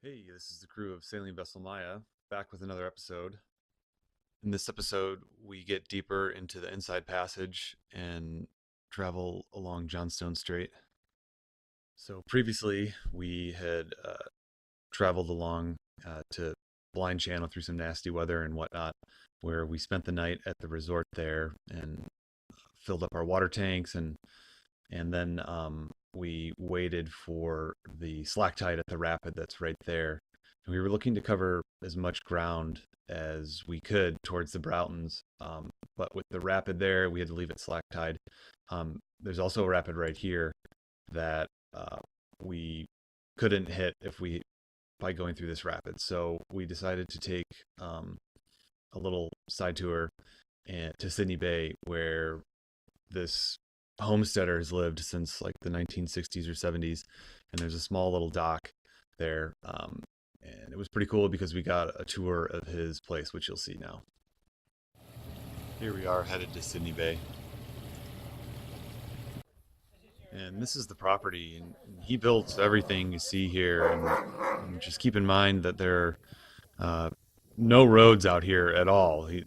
Hey, this is the crew of Sailing Vessel Maya, back with another episode. In this episode, we get deeper into the Inside Passage and travel along Johnstone Strait. So previously, we had traveled along to Blind Channel through some nasty weather and whatnot, where we spent the night at the resort there and filled up our water tanks and then we waited for the slack tide at the rapid that's right there. And we were looking to cover as much ground as we could towards the Broughtons, but with the rapid there, we had to leave at slack tide. There's also a rapid right here that we couldn't hit by going through this rapid. So we decided to take a little side tour to Sidney Bay, where this homesteader has lived since like the 1960s or 70s, and there's a small little dock there, and it was pretty cool because we got a tour of his place, which you'll see now. Here we are headed to Sidney Bay, and this is the property, and he built everything you see here, and just keep in mind that there are no roads out here at all. He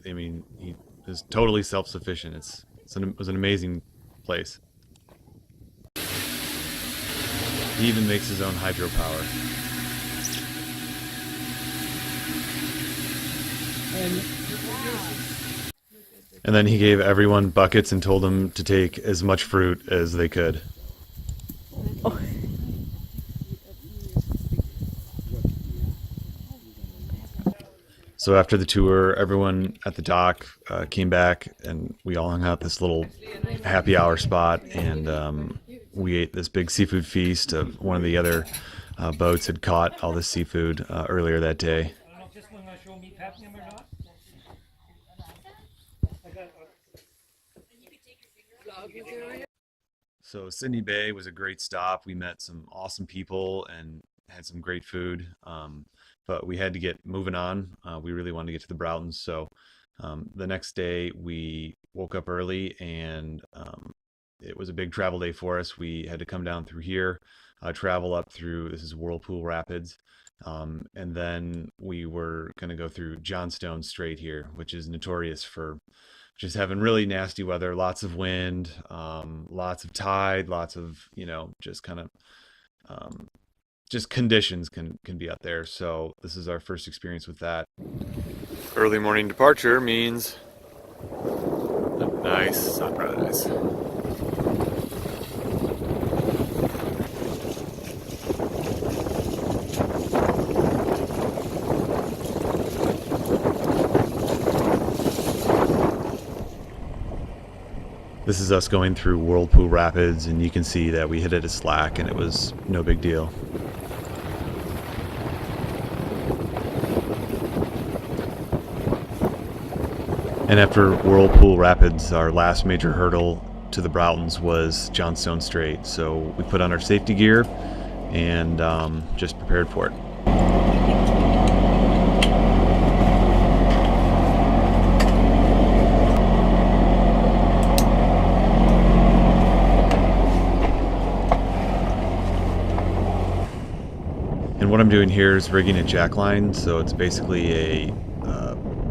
is totally self-sufficient. It was an amazing place. He even makes his own hydropower. And then he gave everyone buckets and told them to take as much fruit as they could. Oh. So after the tour, everyone at the dock came back, and we all hung out this little happy hour spot, and we ate this big seafood feast. One of the other boats had caught all this seafood earlier that day. So Sidney Bay was a great stop. We met some awesome people and had some great food. But we had to get moving on. We really wanted to get to the Broughtons. So the next day we woke up early, and it was a big travel day for us. We had to come down through here, travel up through, this is Whirlpool Rapids. And then we were going to go through Johnstone Strait here, which is notorious for just having really nasty weather, lots of wind, lots of tide, lots of, just kind of just conditions can be out there. So this is our first experience with that. Early morning departure means a nice sunrise. This is us going through Whirlpool Rapids, and you can see that we hit it at slack and it was no big deal. And after Whirlpool Rapids, our last major hurdle to the Broughtons was Johnstone Strait. So we put on our safety gear and just prepared for it. And what I'm doing here is rigging a jackline, so it's basically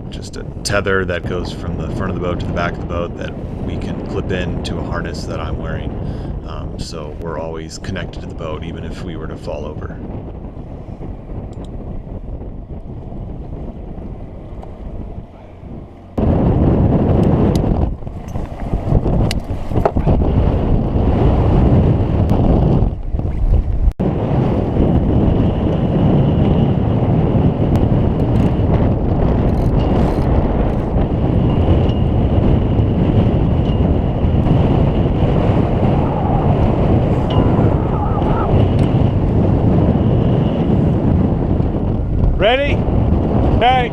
just a tether that goes from the front of the boat to the back of the boat that we can clip into a harness that I'm wearing. So we're always connected to the boat, even if we were to fall over. Ready? Okay.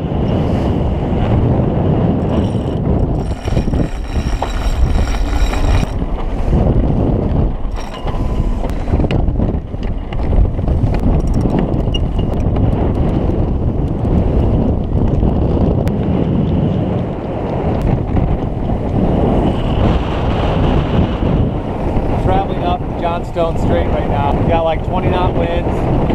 Traveling up Johnstone Strait right now. We got like 20 knot winds.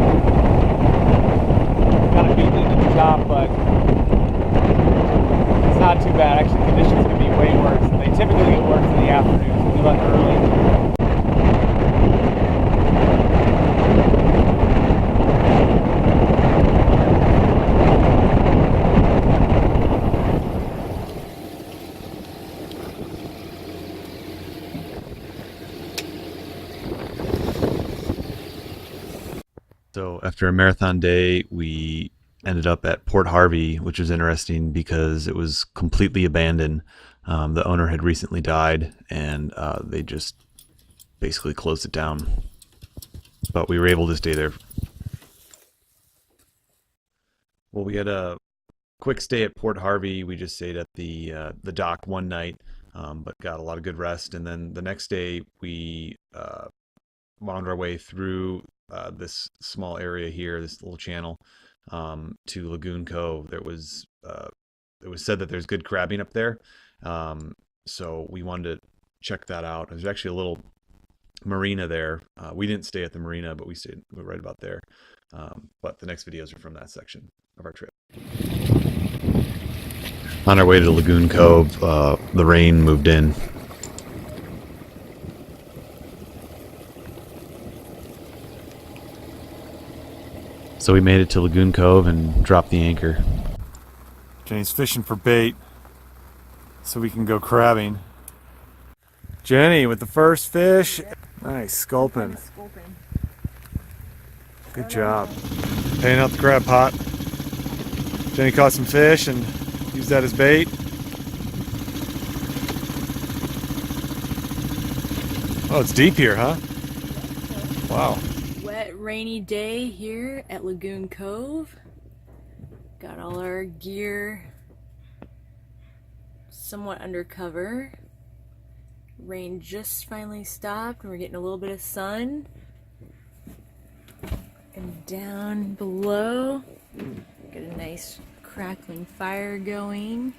After a marathon day, we ended up at Port Harvey, which was interesting because it was completely abandoned. The owner had recently died, and they just basically closed it down. But we were able to stay there. Well, we had a quick stay at Port Harvey. We just stayed at the dock one night, but got a lot of good rest. And then the next day, we wound our way through this small area here, this little channel, to Lagoon Cove. It was said that there's good crabbing up there, so we wanted to check that out. There's actually a little marina there. We didn't stay at the marina, but we stayed right about there. But the next videos are from that section of our trip. On our way to Lagoon Cove, the rain moved in. So we made it to Lagoon Cove and dropped the anchor. Jenny's fishing for bait so we can go crabbing. Jenny with the first fish. Nice sculpin. Good job. Paying out the crab pot. Jenny caught some fish and used that as bait. Oh, it's deep here, huh? Wow. Wet, rainy day here at Lagoon Cove. Got all our gear somewhat under cover. Rain just finally stopped and we're getting a little bit of sun. And down below, got a nice crackling fire going.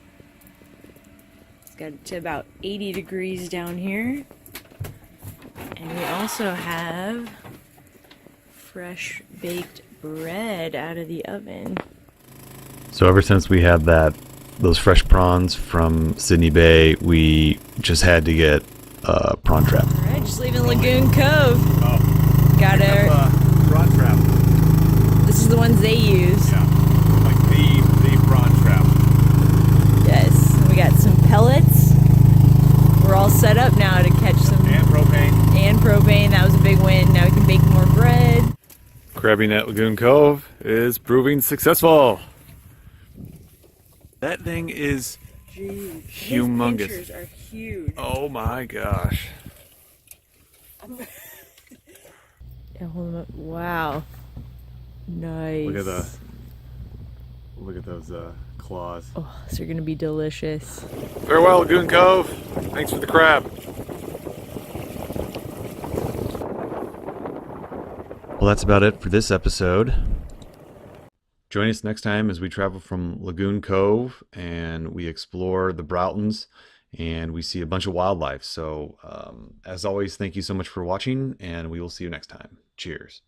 It's got to about 80 degrees down here. And we also have fresh baked bread out of the oven. So ever since we had those fresh prawns from Sidney Bay, we just had to get a prawn trap. Alright, just leaving Lagoon Cove. Oh. Got our prawn trap. This is the ones they use. Yeah. Like the prawn trap. Yes. We got some pellets. We're all set up now to catch some. And propane. And propane. That was a big win. Now we can bake more bread. Crabbing at Lagoon Cove is proving successful. That thing is humongous. His pinchers are huge. Oh my gosh. Yeah, hold them up. Wow. Nice. Look at those claws. Oh, these are gonna be delicious. Farewell, Lagoon Cove. Thanks for the crab. Well, that's about it for this episode. Join us next time as we travel from Lagoon Cove and we explore the Broughtons and we see a bunch of wildlife. So, as always, thank you so much for watching, and we will see you next time. Cheers.